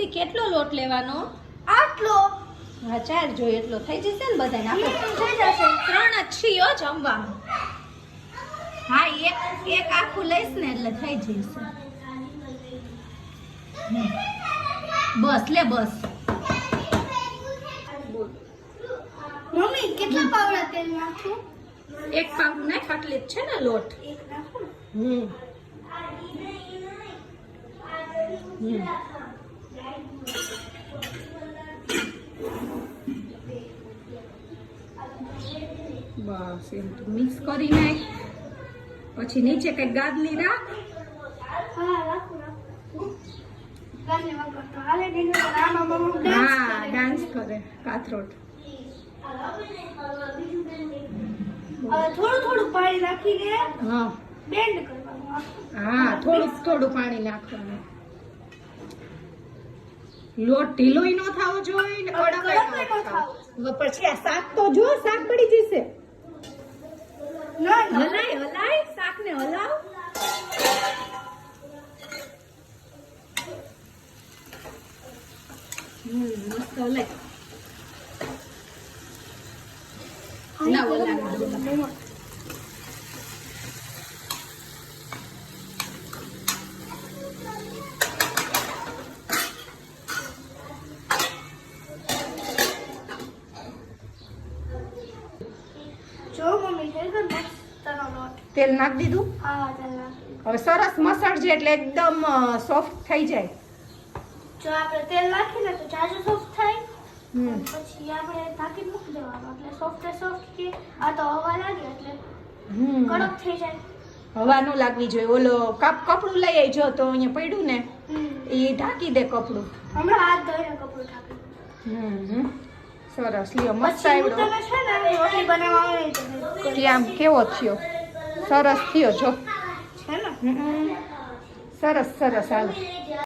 કેટલો લોટ લેવાનો? આટલો. હા, 4 જોઈએ એટલો થઈ જશે ને બધાને? આપણે થઈ જશે. 3 જ છીએ જમવામાં. હા, એક આખું લઈશ ને એટલે થઈ જશે. બસ લે બસ. મમ્મી કેટલા પાવડા તેલ નાખું? 1 પાવડું નાખ, આટલી જ છે ને લોટ. એક નાખું. બસ એમ મિક્સ કરી નાખ. પછી નીચે કઈ ગાદલી રાખ. હા, રાખું. ગાને વગર તો હાલે નહીં, તો આમાં મમ્મી ડાન્સ હા, કરે. ડાન્સ કરે કાથરોટ. હવે થોડું પાણી નાખીને હા બેન્ડ કરવાનું આખું. હા, થોડું પાણી નાખવાનું. લોટ ઢીલોય ન થાવો જોઈએ ને કડક કડક ન ન થાવો. થાવો. હવે પછી આ શાક તો જો શાક પડી જશે. ના હલાય શાક ને હલાવ. મસ્ત હલાય. હલાવ. જો મમ્મી થઈ ગયો મસ્તનો લોટ. તેલ નાખી દીધું. હા, તેલ નાખી. હવે સરસ મસળજે એટલે એકદમ સોફ્ટ થઈ જાય. જો આપણે તેલ નાખીને તો જાજુ સોફ્ટ થાય. હમ પછી આપણે ઢાંકીને મૂકી દેવાનું એટલે સોફ્ટ કે આ તો હવા લાગે એટલે હમ કડક થઈ જાય. હવા ન લાગવી જોઈએ. ઓલો કપડું લઈ આવજો તો અહીંયા પડ્યું ને એ ઢાંકી દે કપડું. હમણાં હાથ ધોઈને કપડું ઢાંકી. સરસ લ્યો મસ્ત પછી હું આવડો. તને છે ને રોટલી બનાવવા આવી તો કે આમ કેવો થયો? સરસ થયો જો. છે ને સરસ હાલો.